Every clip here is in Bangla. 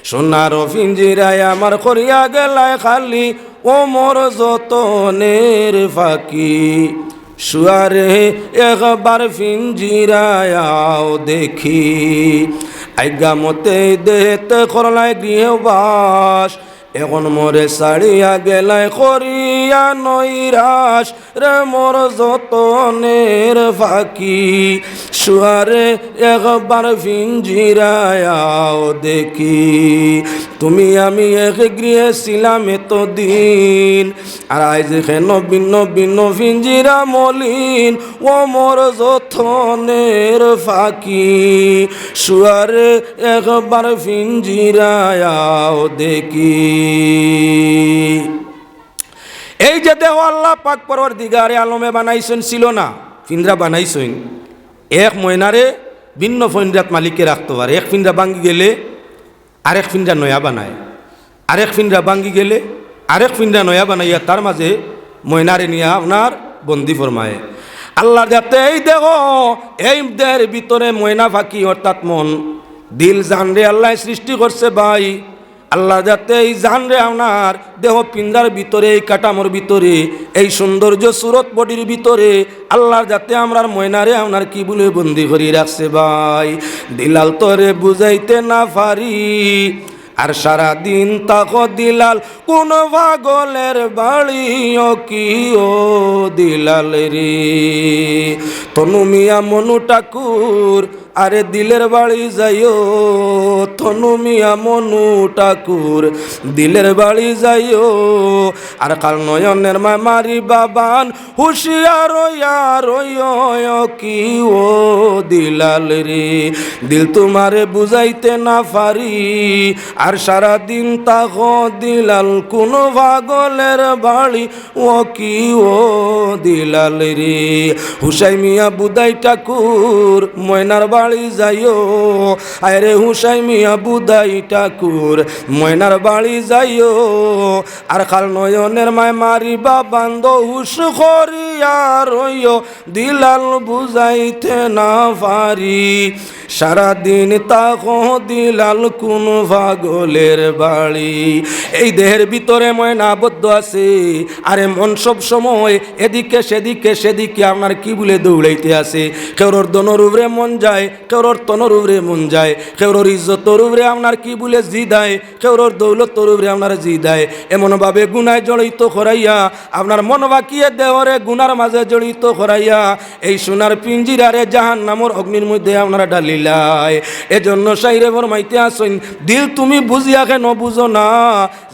সোনার পিঞ্জিরায় আমার করিয়া গেলায় খালি ও মোর যতনের ফাঁকি শুয়ারে একবার পিঞ্জিরায় আও দেখি আজ্ঞা মতে দেহতে করলায় গৃহবাস এখন মোরে ছাড়িয়া গেলায় করিয়া নৈরাশ রে মোর যতনের ফাঁকি শুয়ারে একবার পিঞ্জিরায় আও দেখি তুমি আমি এক গৃহে ছিলাম এতদিন আর আজ কেন ভিন্ন ভিন্ন পিঞ্জিরা মলিন ও মোর যতনের ফাঁকি শুয়ারে একবার পিঞ্জিরায় আও দেখি। এই যে দেহ আল্লাহ পাক পরওয়ারদিগারে আলমে বানাইছেন ছিল না পিঞ্জরা বানাইছেন এক ময়নারে ভিন্ন পিঞ্জরাত মালিকে রাখতে পারে এক পিঞ্জরা ভাঙ্গি গেলে আরেক পিঞ্জরা নয়া বানায় আরেক পিঞ্জরা ভাঙ্গি গেলে আরেক পিঞ্জরা নয়া বানাইয়া তার মাঝে ময়নারে নিয়ে আপনার বন্দি ফরমায় আল্লাহ যাতে এই দেহ এই দেহের ভিতরে ময়না ফাঁকি অর্থাৎ মন দিল জানরে আল্লাহ সৃষ্টি করছে ভাই আল্লাহ যাতে এই জানরে আপনার দেহ পিঞ্জার ভিতরে এই কাটামোর ভিতরে এই সৌন্দর্য সুরত বডির ভিতরে আল্লাহ যাতে আমরার ময়নারে আপনার কি বলে বন্দি করে রাখছে ভাই দিলাল তোরে বুঝাইতে না পারি আর সারা দিন তাকো দিলাল কোন পাগলের বাড়ি ও কি ও দিলাল রে তনু মিয়া মনু ঠাকুর আরে দিলের বাড়ি যাইও তনু মিয়া মনু ঠাকুর দিলের বাড়ি যাইও আর কাল নয়নের মা মারি বাবান হুশিয়ার রইও কি ও দিলাল রে দিল তোমারে বুঝাইতে না পারি আর সারা দিন তাকো দিলাল কোন পাগলের বাড়ি ও কি ও দিলাল রে হুসাই মিয়া বুদাই ঠাকুর ময়নার বাড়ি যাইও আরে হুসাই মিয়া বুদাই ঠাকুর ময়নার বাড়ি যাইও আর খাল নয়নের মায় মারিবা বান্ধ হুস করিয়া রইও দিলাল বুঝাইতে না পারি সারা দিন তাকো দিলাল কোন পাগলের বাড়ি এই দেহের ভিতরে ময়না আবদ্ধ আছে আরে মন সব সময় এদিকে সেদিকে আপনার কি বলে দৌড়াইতে আছে কেউর দনর উপরে মন যায় কেউর তনর উপরে মন যায় কেউর ইজ্জতর উপরে আপনার কি বলে জি দেয় কেউর দৌলতর উপরে আপনার জি দেয় এমনভাবে গুনায় জড়িত করাইয়া আপনার মন বাকিয়ে দেহরে গুনার মাঝে জড়িত করাইয়া এই সোনার পিঞ্জিরারে জাহান্নামের অগ্নির মধ্যে আপনারা ডালিলাই এজন্য সাইরে ফরমাইতে আসেন দিল তুমি বুঝিয়া কেন বুঝো না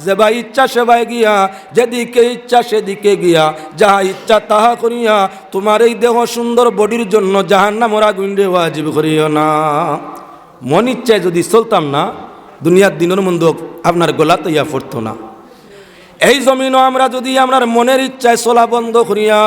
যে ভাই ইচ্ছা সেবায় গিয়া যেদিকে ইচ্ছা সেদিকে গিয়া যাহা ইচ্ছা তাহা করিয়া তোমার এই দেহ সুন্দর বডির জন্য জাহান্নামের আগুন রে ওয়াজিব করিও না মন ইচ্ছায় যদি চলতাম না দুনিয়ার দিনের মন্দ আপনার গলাতে ইয়া পড়তো না এই জমিনও আমরা যদি আমরা মনের ইচ্ছায় চলা বন্ধ করিয়া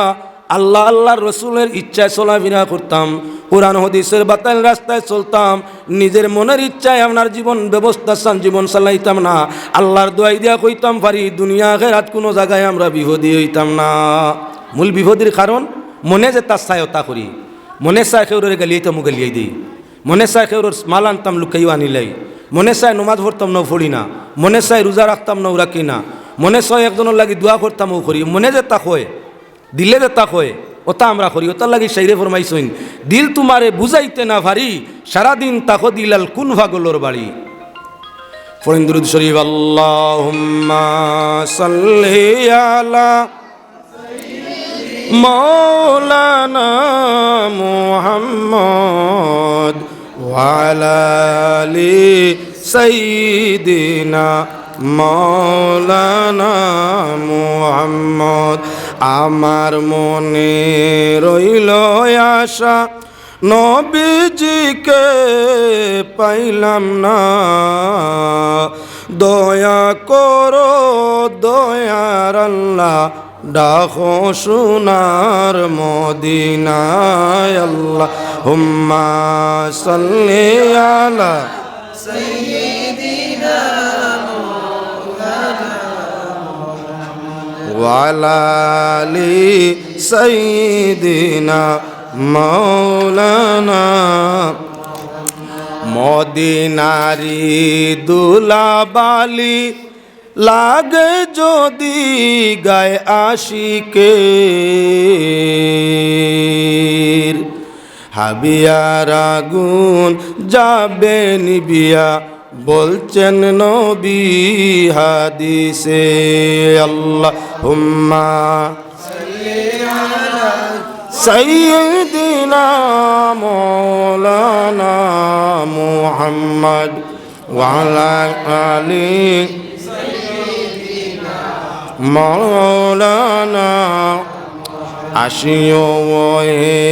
আল্লাহ আল্লাহর রসুলের ইচ্ছায় চলাফেরা করতাম কোরআন হাদিসের বাতাল রাস্তায় চলতাম নিজের মনের ইচ্ছায় আপনার জীবন ব্যবস্থা জীবন চালাইতাম না আল্লাহর দোয়াই দিয়া কইতাম পারি দুনিয়া আখিরাত কোনো জায়গায় আমরা বিপদী হইতাম না মূল বিপদের কারণ মনে যে তার চায়তা করি মনে চায় কেউরের গালিয়াইতে মু গালিয়াই দিই মনে চায় কেউর মাল আনতাম লুকাইও আনিলাই মনে চায় নমাজ পড়তাম নাও পড়ি না মনে চায় রোজা রাখতাম নাও রাখি না মনে চায় একজনের লাগি দোয়া করতাম ও করি মনে যে তা কয় দিলে যে তা কয় ওটা আমরা করি ওটার লাগি সাইরে ফরমাইছইন দিল তোমারে বুঝাইতে না পারি সারাদিন তাকো দিলাল কোন পাগলের বাড়ি পড়েন দুরূদ শরীফ আল্লাহুম্মা সাল্লি আলা মাওলানা মুহাম্মদ ওয়া আলা আলি সাইয়্যিদিনা মাওলানা মুহাম্মদ আমার মনে রইল আশা নবীজিকে পাইলাম না দয়া করো দয়ার আল্লাহ ডাকো সোনার মদিনায় আল্লাহুম্মা সাল্লি আলা সাইয়্যিদিনা ওয়ালা আলি সাইয়্যিদিনা মাওলানা মদিনারি দুলাবালি লাগে যদি গায়ে আশিকের হাবিয়ার আগুন যাবে নিবিয়া বলছেন নবী হাদিসে আল্লাহুম্মা সাইয়্যিদিনা মাওলানা মুহাম্মদ ওয়া আলা আলি মাওলানা আসিও হে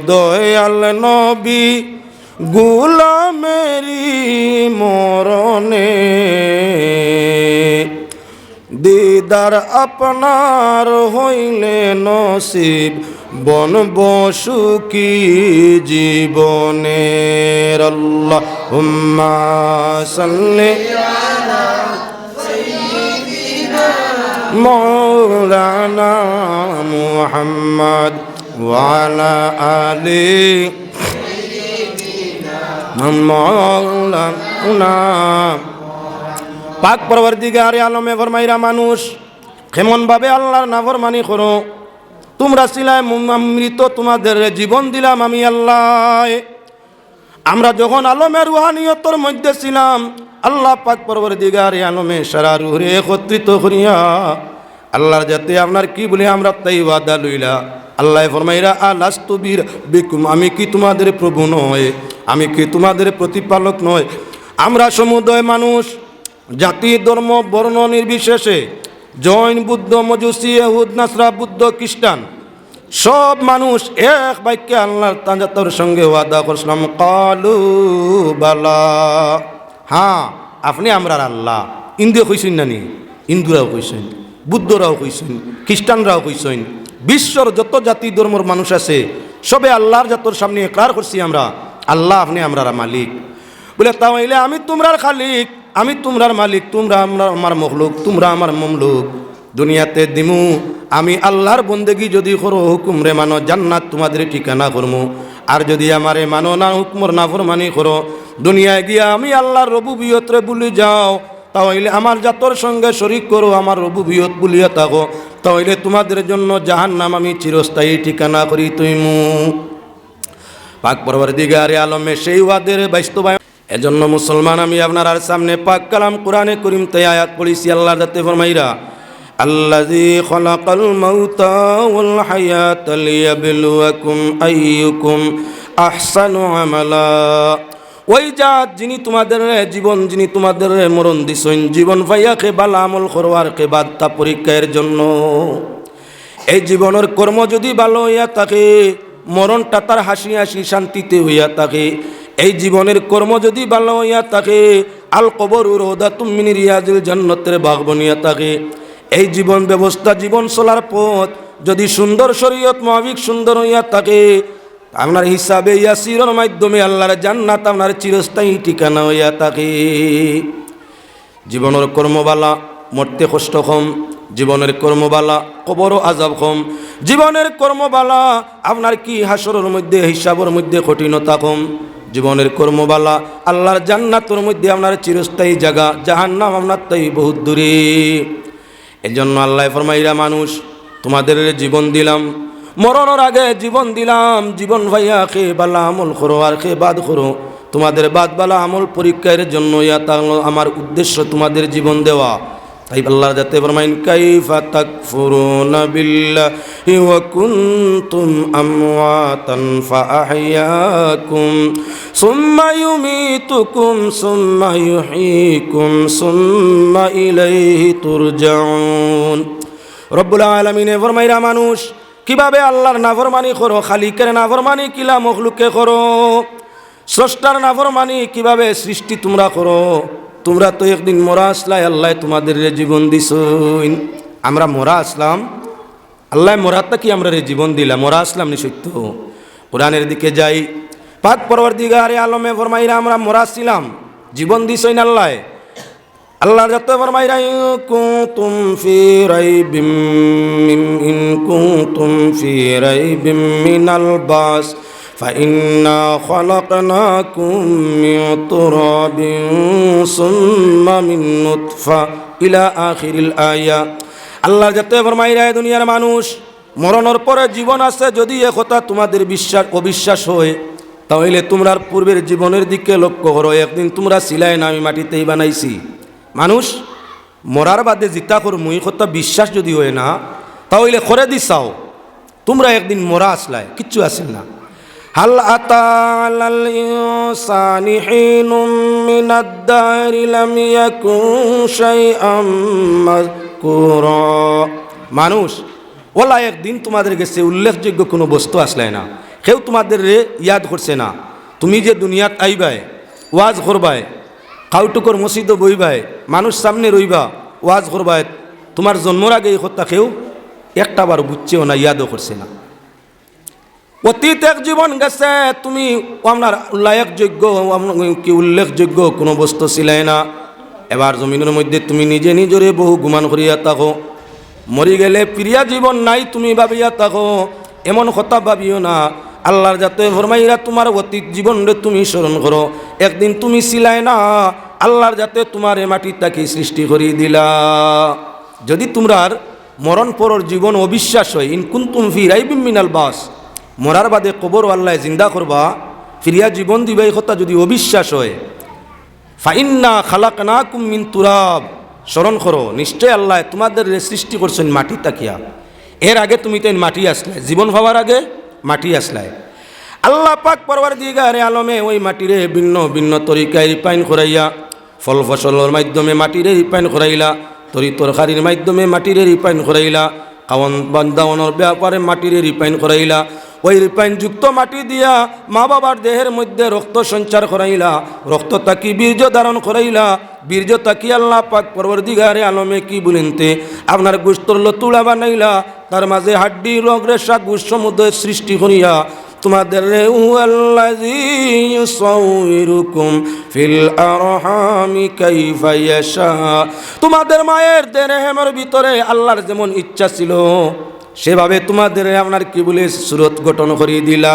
দয়াল নবী গোলামেরি মরণে দিদার আপনার হইলে নসিব বনব সুখী জীবনের আল্লাহুম্মা সাল্লি আলা সাইয়্যিদিনা মাওলানা মুহাম্মদ ওয়া আলা আলি মাওলানা পাক পরওয়ারদিগার আলমে ফরমাইরা মানুষ কেমন ভাবে আল্লাহর নাফরমানি করো তোমরা ছিলাম মৃত তোমাদের জীবন দিলাম আমি আল্লাহ আমরা যখন আলমের রুহানিয়তর মধ্যে ছিলাম আল্লাহ পাক পরওয়ারদিগার আলমে সারা রুহে একত্রিত করিয়া আল্লাহর যাতে আপনার কি বলে আমরা তাই ওয়াদা লইলা আল্লাহ ফরমাইরা আলাস্তু বিকুম আমি কি তোমাদের প্রভু নয় আমি কি তোমাদের প্রতিপালক নয় আমরা সমুদয় মানুষ জাতি ধর্ম বর্ণ নির্বিশেষে জৈন বুদ্ধ মজুসি ইহুদ নাসরা বুদ্ধ খ্রিস্টান সব মানুষ এক বাক্যে আল্লাহর তাজাতর সঙ্গে ওয়াদা করছিলাম কালু বালা হ্যাঁ আপনি আমরার আল্লাহ ইন্দু কইছেন নানি হিন্দুরাও কইছেন বুদ্ধরাও কইছেন খ্রিস্টানরাও কইছেন বিশ্বর যত জাতি ধর্মর মানুষ আছে সবে আল্লাহর জাতর সামনে ইকরার করছি আমরা আল্লাহ আপনি আমরার মালিক বলে তাহলে আমি তোমরার খালিক আমি তোমরার মালিক তোমরা আমার মখলুক তোমরা আমার মমলুক দুনিয়াতে দিমু আমি আল্লাহর বন্দেগি যদি করো হুকুমরে মানো জান্নাত তোমাদের ঠিকানা করমু আর যদি আমারে মানো না হুকুমর নাফরমানি করো দুনিয়ায় গিয়া আমি আল্লাহর রবুবিয়তরে ভুলে যাও তাহলে আমার জাতর সঙ্গে শরীক করো আমার রবুবিয়ত ভুলিয়া থাকো তাহলে তোমাদের জন্য জাহান্নাম আমি চিরস্থায়ী ঠিকানা করি তুইমু পাক পরওয়ারদিগারে আলমে সেই ওয়াদের বাস্তবায়ন এজন্য মুসলমান আমি আপনার আর সামনে পাক কালাম কোরআনে করিম তাই আয়াত পড়িছি আল্লাহ যাতে ফরমাইরা আল্লাযী খালাকাল মাউতা ওয়াল হায়াতা লিয়াবলুয়াকুম আইয়ুকুম আহসানু আমালা ওই জাত যিনি তোমাদের জীবন যিনি তোমাদের মরণ দিছেন জীবন পাইয়া কে ভালো আমল করো আর কে বাদ তা পরীক্ষার জন্য এই জীবনের কর্ম যদি ভালো হইয়া থাকে মরণটা তার হাসি হাসি শান্তিতে হইয়া থাকে এই জীবনের কর্ম যদি ভালো হইয়া থাকে আল কবরু রওদাতুম মিন রিয়াজিল জান্নাতের বাগ বনিয়া থাকে এই জীবন ব্যবস্থা জীবন চলার পথ যদি সুন্দর শরীয়ত মোতাবেক সুন্দর হইয়া থাকে আপনার হিসাবে ইয়াসিরের মাধ্যমে আল্লাহর জান্নাত আপনার চিরস্থায়ী ঠিকানা হইয়া থাকে জীবনের কর্মবালা মরতে কষ্ট কম জীবনের কর্মবালা কবরও আযাব কম জীবনের কর্মবালা আপনার কি হাসরের মধ্যে হিসাবের মধ্যে কঠিনতা কম জীবনের কর্মবালা আল্লাহর জান্নাতের মধ্যে আপনার চিরস্থায়ী জায়গা জাহান্নাম আপনার তাই বহুত দূরে এজন্য আল্লাহ ফরমাইরা মানুষ তোমাদের জীবন দিলাম মরণের আগে জীবন দিলাম জীবন ভাইয়া খে বালা আমল করো আর খে বাদ করো তোমাদের বাদ বালা আমল পরীক্ষার জন্য আমার উদ্দেশ্য তোমাদের জীবন দেওয়া তাই আল্লাহ যাতে ফরমাইন কাইফা তাকফুরুনা বিল্লাহি ওয়া কুনতুম আমওয়াতান ফাআহইয়াকুম সুম্মা ইউমীতুকুম সুম্মা ইউহয়ীকুম সুম্মা ইলাইহি তুরজাউন রব্বুল আলামিনে ফরমাইরা মানুষ কিভাবে আল্লাহর নাফরমানি করো খালিকের নাফরমানি কিলা মখলুকে করো স্রষ্টার নাফরমানি কিভাবে সৃষ্টি তোমরা করো তোমরা তো একদিন মরা আসলাই আল্লাহ তোমাদের জীবন দিছইন আমরা মরা আসলাম আল্লাহ মরাটা কি আমরা জীবন দিলাম মরা আসলাম নি সত্য কোরআনের দিকে যাই পাক পরওয়ারদিগারে আলমে ফরমাইরা আমরা মরা ছিলাম জীবন দিছইন আল্লাহ আল্লাহ যাতে ফরমাইরা কুনতুম ফি রাইবিম মিনাল বাস فإنا خلقناكم من تراب ثم من نطفة إلى آخر الآية আল্লাহ যাতে ফরমাই রে দুনিয়ার মানুষ মরণের পরে জীবন আছে যদি এ কথা তোমাদের অবিশ্বাস হয় তাহলে তোমরা পূর্বের জীবনের দিকে লক্ষ্য করো একদিন তোমরা ছিলাই না আমি মাটিতেই বানাইছি মানুষ মরার বাদে জিতা করমু এই কথা বিশ্বাস যদি হয় না তাহলে করে দিছাও তোমরা একদিন মরা আসলাই কিচ্ছু আসেন না হাল আতা আলাল ইনসানি হিনুম মিনাদ দারি লাম ইয়াকুন শাইআম মাযকুরা মানুষ ওলা একদিন তোমাদের কাছে উল্লেখযোগ্য কোনো বস্তু আসলাই না কেউ তোমাদের রে ইয়াদ করছে না তুমি যে দুনিয়াত আইবাই ওয়াজ করবাই কাউটুকর মসজিদে বইবাই মানুষ সামনে রইবা ওয়াজ করবাই তোমার জন্মর আগে এই কথা কেউ একটা বার বুঝছেও না ইয়াদও করছে না অতীত এক জীবন গেছে তুমি আপনার উল্লেখযোগ্য কি উল্লেখযোগ্য কোনো বস্তু ছিলাই না এবার জমিনের মধ্যে তুমি নিজে নিজরে বহু গুমান করিয়া থাকো মরি গেলে প্রিয়া জীবন নাই তুমি ভাবিয়া থাকো এমন কথা ভাবিও না আল্লাহর যাতে ফরমাইরা তোমার অতীত জীবনরে তুমি স্মরণ করো একদিন তুমি ছিলাই না আল্লাহর যাতে তোমার এ মাটি তাকে সৃষ্টি করিয়ে দিলা যদি তোমরার মরণ পরর জীবন অবিশ্বাস হয় ইন কুনতুম ফি রাইবিম মিনাল বাস মরার বাদে কবর আল্লাহ জিন্দা করবা ফিরিয়া জীবন দিবা এই কথা যদি অবিশ্বাস হয় ফাইন্না খালাকনাকুম মিন তুরাব স্মরণ করো নিশ্চয় আল্লাহ তোমাদের সৃষ্টি করছেন মাটি তাকিয়া এর আগে তুমি তো মাটি আসলে জীবন পাওয়ার আগে মাটি আসলায় আল্লাহ পাক পরওয়ারদিগারে আলমে ওই মাটিরে ভিন্ন ভিন্ন তরিকায় রিফাইন করাইয়া ফল ফসলের মাধ্যমে মাটিরে রিফাইন করাইলা তরকারির মাধ্যমে মাটিরে রিফাইন করাইলা খাওয়ান বান্দাওয়ানোর ব্যাপারে মাটিরে রিফাইন করাইলা ওই রিফাইন যুক্ত মাটি দিয়া মা বাবার দেহের মধ্যে রক্ত সঞ্চার করাইলা রক্ত তাকি বীর্য ধারণ করাইলা বীর্য তাকি আল্লাহ পাক পরওয়ারদিগারে আলমে কি বলেনতে আপনার গোস্তর লতুলা বানাইলা তার মাঝে হাড্ডি রগ রেশা গোশ সমুদ্র সৃষ্টি করিয়া তোমাদের হুয়াল্লাযী ইউসাউইরুকুম ফিল আরহামি কাইফা ইয়াশা তোমাদের মায়ের দেহের ভিতরে আল্লাহর যেমন ইচ্ছা ছিল সেভাবে তোমাদের আপনার কি বলে সুরত গঠন করিয়ে দিলা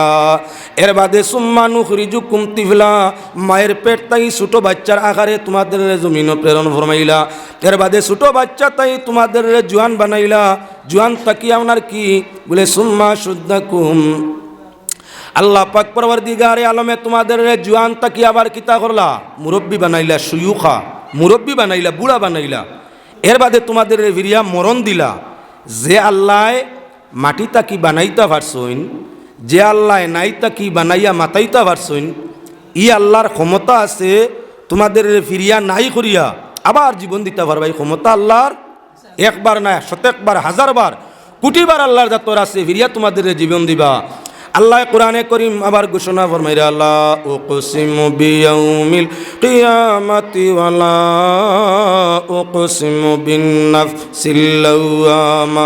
এর বাদে সুম্মা নুখরিজুকুম তিফলা মায়ের পেট তাই ছোট বাচ্চার আকারে তোমাদের জমিন প্রেরণ ফরমাইলা এর বাদে ছোট বাচ্চা তাই তোমাদের জোয়ান বানাইলা জোয়ান তাকি আপনার কি বলে সুম্মা শুদ্ধাকুম আল্লাহ পাক পরওয়ারদিগারে আলমে তোমাদের জোয়ান তাকি আবার কিতা করলা মুরব্বী বানাইলা সুয়ুখা মুরব্বী বানাইলা বুড়া বানাইলা এর বাদে তোমাদের ভিরিয়া মরণ দিলা যে আল্লাহ মাটি তাকি বানাইতা পারছইন যে আল্লাহ নাই তাকি বানাইয়া মাতাইতা পারছইন ই আল্লাহর ক্ষমতা আছে তোমাদের ফিরিয়া নাই করিয়া আবার জীবন দিতে পারবা এই ক্ষমতা আল্লাহর একবার না শতকবার হাজারবার কোটিবার আল্লাহর জাতর আছে ফিরিয়া তোমাদের জীবন দিবা আল্লাহ কোরআনে করিম আবার ঘোষণা ফরমাইরা আল্লাহ উকসিমু বিয়াউমিল কিয়ামাতি ওয়ালা উকসিমু বিন্নাফসিল লাওয়ামা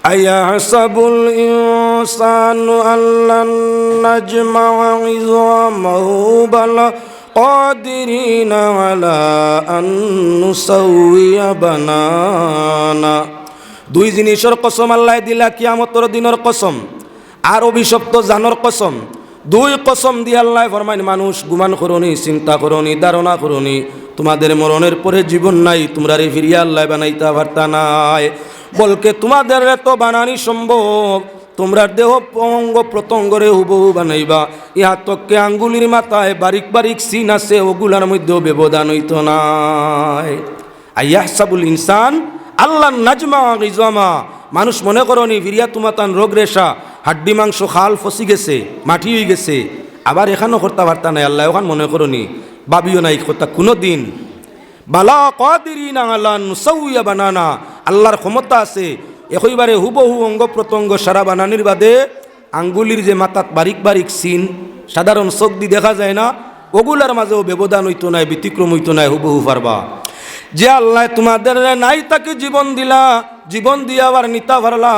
আয়াহসাবুল ইনসানু আল্লান নাজমা'a ইযামাহু বালা কাদিরিনা আলা আন নুসাউইয়া বানানা দুই জিনিসের কসম আল্লাহ দিলা কিয়ামতের দিনের কসম আর অভিশপ্ত জানোর কসম দুই কসম দিয়ে আল্লাহ ফরমাইন মানুষ গুমান করনি চিন্তা করনি ধারণা করনি তোমাদের মরণের পরে জীবন নাই তোমরা রে ফিরিয়া আল্লাহ বানাইতে পারতা নাই বলকে তোমাদের তো বানানি সম্ভব তোমরা দেহ অঙ্গ প্রত্যঙ্গরে হুবহু বানাইবা ইহা তককে আঙ্গুলির মাথায় বারিক বারিক সিন আছে ওগুলার মধ্যেও ব্যবধান হইত নাই আইয়াহসাবুল ইনসান আল্লাহ নাজমা ইজামা মানুষ মনে করনি ফিরিয়া তোমাতান রোগ রেশা হাড্ডি মাংস খাল ফসি গেছে মাটি হয়ে গেছে আবার এখানেও করতে পারতা নাই আল্লাহ ওখান মনে করনি ভাবিও নাই কথা কোনো দিন বালা কাদিরিনা আলা নুসাউইয়া বানানা আল্লাহর ক্ষমতা আছে একইবারে হুবহু অঙ্গ প্রত্যঙ্গ সারা বানানির বাদে আঙ্গুলির যে মাথাত বারিক বারিক সিন সাধারণ চোখ দিয়ে দেখা যায় না ওগুলার মাঝেও ব্যবধান হইতো নাই ব্যতিক্রম হইতো নাই হুবহু পারবা যে আল্লাহ তোমাদের নাই তাকে জীবন দিলা জীবন দিয়ে আবার নিতা পারলা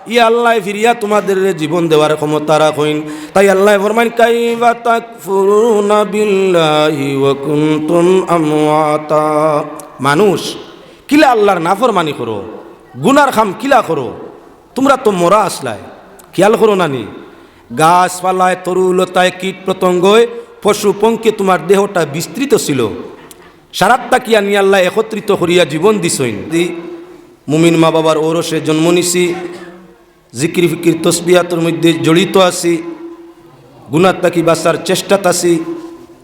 ই আল্লাহ ফিরিয়া তোমাদের জীবন দেওয়ার ক্ষমতা রাখইন তাই আল্লাহ ফরমাইন কাইফা তাকফুরুনা বিল্লাহি ওয়া কুনতুম আমওয়াতা মানুষ কিলা আল্লাহর নাফরমানি করো গুনার খাম কিলা করো তোমরা তো মরা আসলাই খেয়াল করো নানি গাছপালায় তরুলতায় কীট পতঙ্গয় পশু পঙ্কে তোমার দেহটা বিস্তৃত ছিল। সারাত্তা কি আনি আল্লাহ একত্রিত করিয়া জীবন দিছইন। মুমিন মা বাবার ঔরসে জন্ম নিছি, জিকির ফিকির তসবিহাতের মধ্যে জড়িত আছি, গুনাত তাকি বাঁচার চেষ্টাত আছি,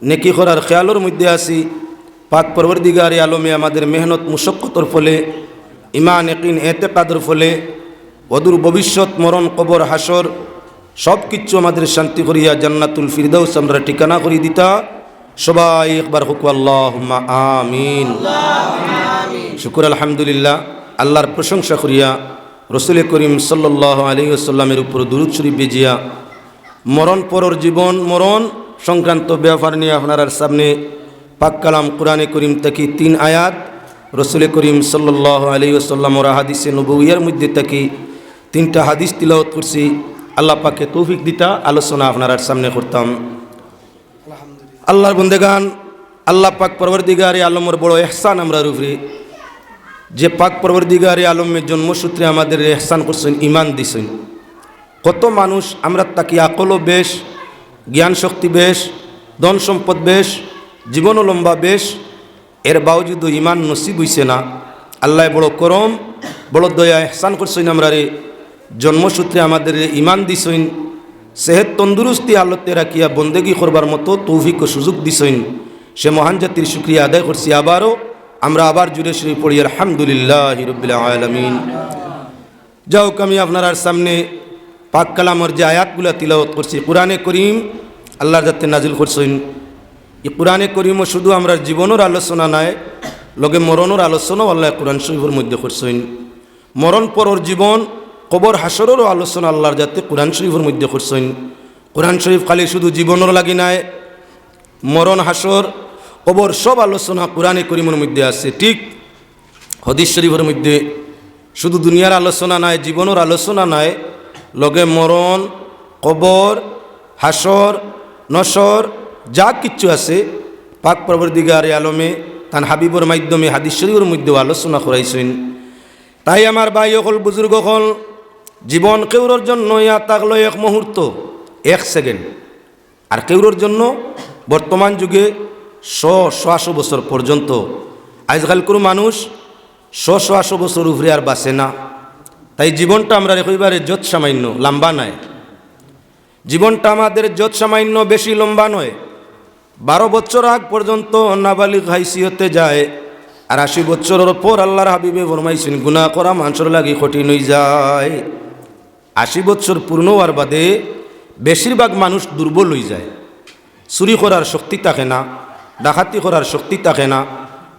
নেকি করার খেয়ালের মধ্যে আছি। পাক পরবর্তীগারে আলমে আমাদের মেহনত মুশক্কতর ফলে, ইমান ইয়াকিন এতেকাদের ফলে অদূর ভবিষ্যৎ মরণ কবর হাসর সব কিছু আমাদের শান্তি করিয়া জান্নাতুল ফিরদাউস আমরা ঠিকানা করি দিতা। সবাই একবার হুকু আল্লাহুম্মা আমিন। শুকুর আলহামদুলিল্লাহ। আল্লাহর প্রশংসা করিয়া রসুল করিম সাল্লাল্লাহু আলাইহি ওয়াসাল্লামের উপর দুরূদ শরীফ বেজিয়া মরণ পরর জীবন মরণ সংক্রান্ত ব্যাপার নিয়ে আপনার সামনে পাক কালাম কোরআনে করিম থেকে 3 আয়াত, রসুল করিম সাল্লাল্লাহু আলাইহি ওয়াসাল্লামের হাদিসে নবুয়ির মধ্যে থেকে 3টা হাদিস তিলাওয়াত করছি। আল্লাহ পাকে তৌফিক দিতা আলোচনা আপনার সামনে করতাম। আল্লাহর বন্দেগান, আল্লাহ পাক পরবর্তীগারে আলমের বড় ইহসান আমরা উপরে, যে পাক পরবর্তীগারে আলমের জন্মসূত্রে আমাদের ইহসান করছেন, ইমান দিছেন। কত মানুষ আমরা তাকে আকলও বেশ, জ্ঞান শক্তি বেশ, ধন সম্পদ বেশ, জীবনও লম্বা বেশ, এর বাওজুদও ইমান নসিব হইছে না। আল্লাহ বড় করম, বড় দয়া ইহসান করছেন আমরা রে, জন্মসূত্রে আমাদের ইমান দিছেন, সেহেত তন্দুরুস্তি আল্লতে রাখিয়া বন্দেগি করবার মতো তৌফিক ও সুযোগ দিছেন। সে মহান জাতির শুকরিয়া আদায় করছি। আবারও আমরা আবার জুড়ে শুরু পড়ি আলহামদুলিল্লাহি রাব্বিল আলামিন। যাওক আমি আপনার সামনে পাক কালামের যে আয়াতগুলো তিলাওয়াত করছি, কোরআনে করিম আল্লাহর যাতে নাজিল করছেন। এই কোরআনে করিমও শুধু আমরা জীবনের আলোচনা নাই, লগে মরণের আলোচনাও আল্লাহ কোরআন শরীফের মধ্যে করছেন। মরণ পরর জীবন কবর হাসরেরও আলোচনা আল্লাহর যাতে কোরআন শরীফের মধ্যে করছেন। কোরআন শরীফ খালি শুধু জীবনের লাগি নাই, মরণ হাসর কবর সব আলোচনা কোরআনে করিমের মধ্যে আছে। ঠিক হাদিস শরীফের মধ্যে শুধু দুনিয়ার আলোচনা নাই, জীবনের আলোচনা নাই, লগে মরণ কবর হাসর নসর যা কিচ্ছু আছে পাক পরবর্তীগারে আলমে তান হাবিবর মাধ্যমে হাদিস শরীফের মধ্যেও আলোচনা করাইছেন। তাই আমার ভাই হল বুজুর্গ হল, জীবন কেউর জন্য ইয়া থাকলো 1 মুহূর্ত 1 সেকেন্ড, আর কেউর জন্য বর্তমান যুগে 100-150 বছর পর্যন্ত। আজকাল কোনো মানুষ 100-150 বছর উপরে আর বাঁচে না। তাই জীবনটা আমরা একেবারে যত সামান্য লম্বা নয়, জীবনটা আমাদের যত সামান্য বেশি লম্বা নয়। 12 বছর আগ পর্যন্ত নাবালিগ হাইসিয়তে যায়, আর 80 বছরের পর আল্লাহর হাবিবে ফরমাইছেন গুনাহ করা মানুষের লাগি কঠিন হয়ে যায়। 80 বছর পূর্ণ হওয়ার বাদে বেশিরভাগ মানুষ দুর্বল হয়ে যায়। চুরি করার শক্তি থাকে না, ডাকাতি করার শক্তি থাকে না,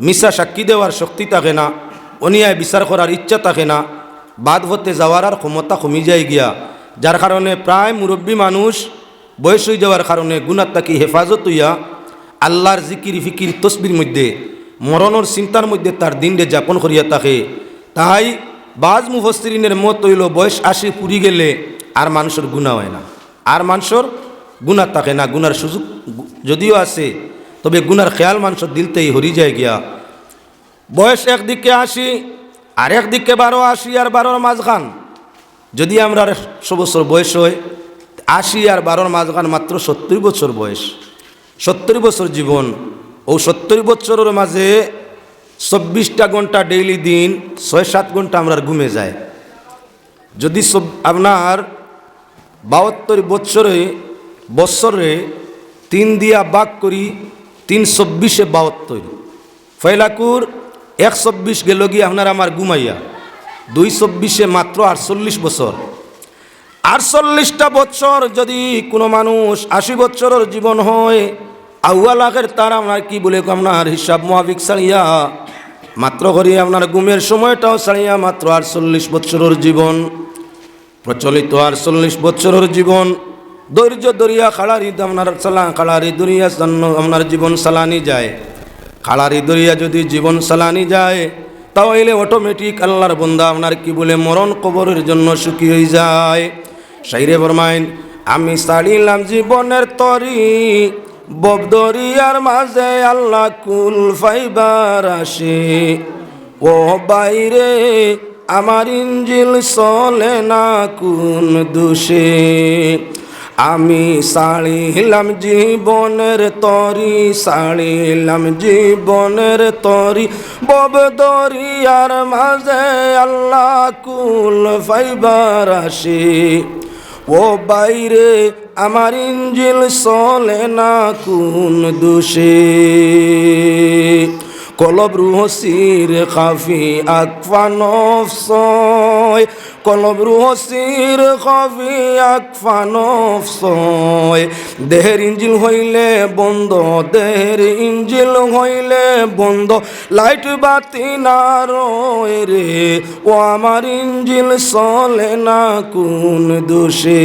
মিশা সাক্ষী দেওয়ার শক্তি থাকে না, অন্যায় বিচার করার ইচ্ছা থাকে না, বাদ হতে যাওয়ার আর ক্ষমতা কমে যায় গিয়া, যার কারণে প্রায় মুরব্বী মানুষ বয়স হয়ে যাওয়ার কারণে গুনাহ তাকে হেফাজত হইয়া আল্লাহর জিকির ফিকির তসবির মধ্যে মরণের চিন্তার মধ্যে তার দিনরে যাপন করিয়া থাকে। তাই বাজ মুফাসসিরিনের মত হইল বয়স 80 পুরি গেলে আর মানুষের গুনাহ হয় না, আর মানুষের গুনাহ থাকে না। গুনার সুযোগ যদিও আছে, তবে গুনার খেয়াল মানুষের দিলতেই হরি যায় গিয়া। বয়স একদিকে 80 আর একদিকে 12, 80 আর 12 মাঝখান। যদি আমরা 100 বছর বয়স হয়, 80 আর 12 মাঝখান মাত্র 70 বছর বয়স, 70 বছর জীবন। ও 70 বছরের মাঝে 24টা ঘন্টা ডেইলি দিন, 6-7 ঘন্টা আমরা ঘুমে যায়। যদি আপনার 72 বছরে 3 দিয়া ভাগ করি, 3 24-এ 72, ফয়লাকুর 124 গেল গিয়ে আপনার আমার ঘুমাইয়া, 2 24-এ মাত্র 48 বছর। 48টা বছর যদি কোনো মানুষ 80 বছরের জীবন হয়, আউয়াল আখের তার আপনার কি বলে আপনার হিসাব মোয়াফিক ছাড়িয়া মাত্র করি আপনার ঘুমের সময়টাও ছাড়িয়া মাত্র 48 বছরের জীবন। প্রচলিত 48 বছরের জীবন ধৈর্য দরিয়া খাড়ারি আপনার খাড়ারি দরিয়া আপনার জীবন চালানি যায়। খাড়ারি দরিয়া যদি জীবন চালানি যায়, তাহলে অটোমেটিক আল্লাহর বন্দা আপনার কি বলে মরণ কবরের জন্য সুখী হয়ে যায়। শাইরে ফরমাইন, আমি ছাড়িলাম জীবনের তরি, ববদরিয়ার মাঝে আল্লাহ কুল ফাইবার আসে। ও বাইরে আমার ইঞ্জিল চলে না কোন দোষে, আমি সাড়িলাম জীবনের তরি, সাড়িলাম জীবনের তরি, বব দরিয়ার মাঝে আল্লাহ কুল ফাইবার আসে। ও বাইরে আমার ইঞ্জিল চলে না কোন দোষে, কলব রুহসির খাফি আকফা নফসয়, কলব রুহসির খাফি আকফা নফসয়। দেহের ইঞ্জিল হইলে বন্ধ, দেহের ইঞ্জিল হইলে বন্ধ, লাইট বাতি না রয় রে, ও আমার ইঞ্জিল চলে না কোন দোষে।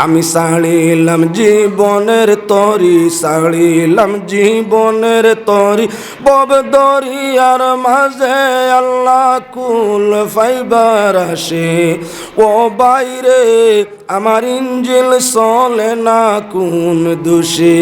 আমি সাড়িলাম জীবনের তরি, সাড়িলাম জীবনের তরি, বব দরিয়ার মাঝে আল্লাহ কুল ফাইবার আসে। ও বাইরে আমার ইঞ্জিল চলে না কোন দোষে।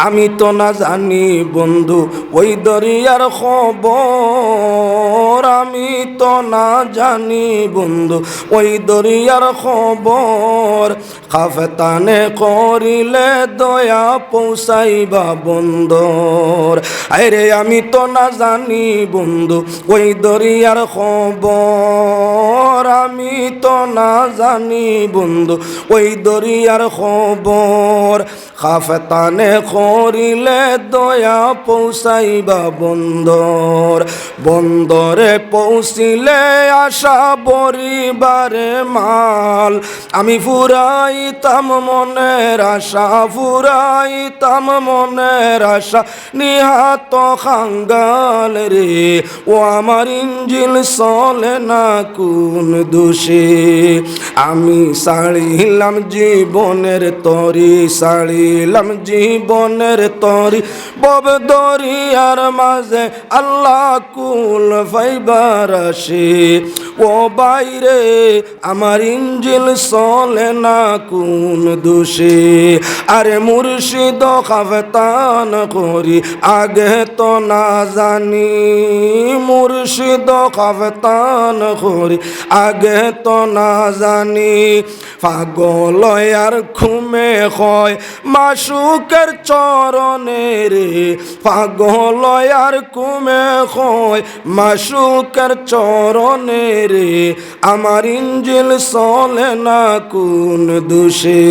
আমি তো না জানি বন্ধু ওই দরিয়ার খবর, আমি তো না জানি বন্ধু ওই দরিয়ার খবর। খাফতানে করিলে দয়া পৌঁছাইবা বন্দর। আরে আমি তো না জানি বন্ধু ওই দরিয়ার খবর, আমি তো না জানি বন্ধু ওই দরিয়ার খবর। খাফতানে করিলে দয়া পৌঁছাইবা বন্দর। বন্দরে পৌঁছিলে আশা পরিবারে মাল, আমি ফুরাইতাম মনের আশা, ফুরাইতাম মনের আশা। নিহাত খাঙ্গাল রে, ও আমার ইঞ্জিল চলে না কোন দোষে। আমি সাড়িলাম জীবনের তরি, সাড়িলাম জীবনের তরি, বব দরিয়ার মাঝে আল্লাহ কুল ফাইবার আসে। ও বাইরে আমার ইঞ্জিল চলে না কোন দোষে। আরে মুর্শিদ খাফতান করি আগে তো না জানি, মুর্শিদ খাফতান করি আগে তো না জানি। পাগল আর ঘুমে হয় মাসুকের চরণে রে, পাগল আর ঘুমে হয় মাসুকের চরণে রে, আমার ইঞ্জিল চলে না কোন দোষে।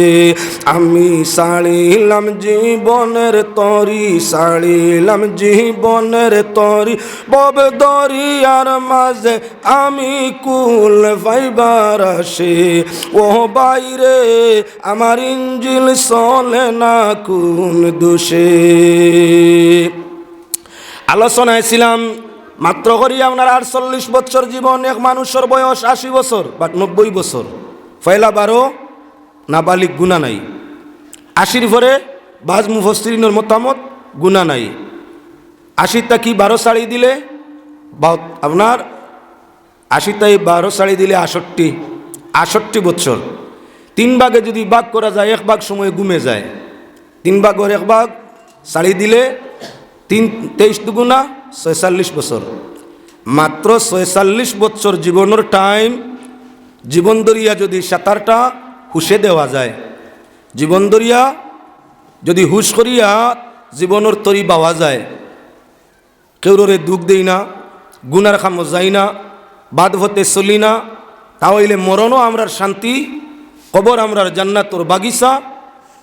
আমি সাড়িলাম জীবনের তরি, সাড়িলাম জীবনের তরি, বব দরিয়ার মাঝে আমি কুল ফাইবার আসে। ও বাইরে আমার ইঞ্জিল চলে না কোন দোষে। আলোচনায় ছিলাম মাত্র করি আপনার 48 বছর জীবন, এক মানুষের বয়স 80 বছর বা 90 বছর। পয়লা 12 নাবালিক গুণা নাই, 80 পরে বাজ মুফাসসিরিনের মতামত গুণা নাই। 80টা কি 12 সাড়ি দিলে আপনার 80টাই 12 সাড়ি দিলে 68 বছর। 3 ভাগে যদি ভাগ করা যায়, 1 ভাগ সময় গুমে যায়। 3 ভাগের 1 ভাগ সাড়ি দিলে 23 দুগুণা 46 বছর। মাত্র 46 বছর জীবনের টাইম। জীবন দরিয়া যদি 7টা হুশে দেওয়া যায়, জীবন দরিয়া যদি হুশ করিয়া জীবনের তরি পাওয়া যায়, কেউরে দুঃখ দেই না, গুনার খামো যাই না, বাদ হতে চলি না, তাহলে মরণও আমরার শান্তি, কবর আমরার জান্নাতুর বাগিচা,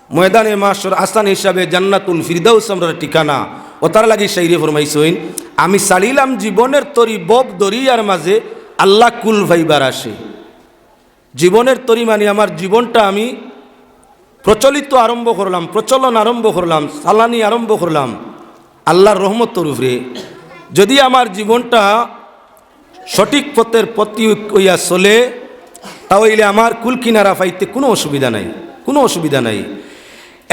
ময়দানে মাশর আসান হিসাবে জান্নাতুল ফিরদাউস আমরার ঠিকানা। ও তার লাগি শাইরে ফরমাইছেন, আমি সালিলাম জীবনের তরি, বব দরিয়ার মাঝে আল্লাহ কুল ভাইবার আসে। জীবনের তরি মানে আমার জীবনটা আমি প্রচলিত আরম্ভ করলাম, প্রচলন আরম্ভ করলাম, সালানি আরম্ভ করলাম আল্লাহর রহমতের উপরে। যদি আমার জীবনটা সঠিক পথের প্রতি হইয়া চলে, তাহলে আমার কুল কিনারা পাইতে কোনো অসুবিধা নাই, কোনো অসুবিধা নাই।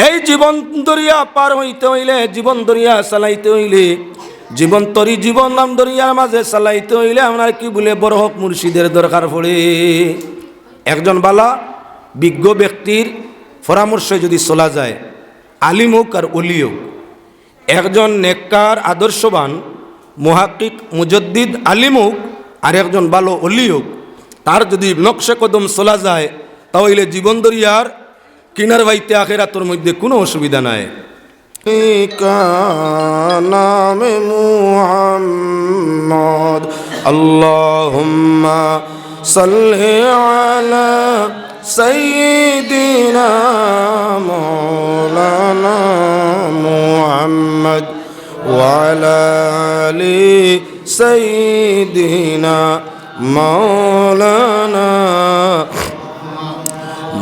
এই জীবন দরিয়া পার হইতে হইলে, জীবন দরিয়া চালাইতে হইলে, জীবন তরি জীবন নাম দরিয়ার মাঝে চালাইতে হইলে আপনার কি বলে বড় হক মুর্শিদের দরকার পড়ে। একজন বালা বিজ্ঞ ব্যক্তির পরামর্শে যদি চলা যায়, আলিম হোক আর ওলি হোক, একজন নেককার আদর্শবান মুহাক্কিক মুজদ্দিদ আলিম হোক আর একজন ভালো ওলি হোক, তার যদি নকশে কদম চলা যায়, তাহলে জীবন দরিয়ার কিনার বাইতে আখেরাতের মধ্যে কোনো অসুবিধা নাই। का नाम मुहम्मद अल्लाहुम्मा सल्ली अला सय्यिदिना मौलाना मुहम्मद वअला आलि सय्यिदिना मौलाना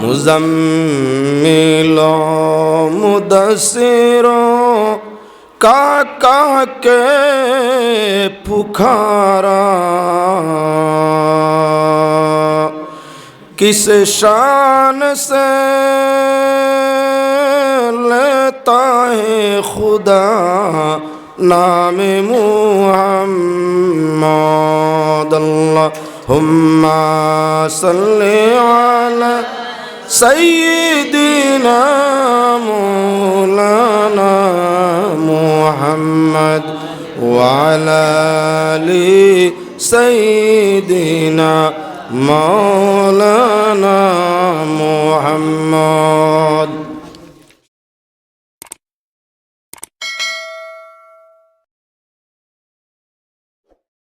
मुज़म्मिल मुदस्सिर काका के पुकारा किस शान से लेता है खुदा नाम मुहम्मद अल्लाहुम्मा सल्ली अला सय्यिदिना मौलाना मुहम्मद वअला आलि सय्यिदिना मौलाना मुहम्मद।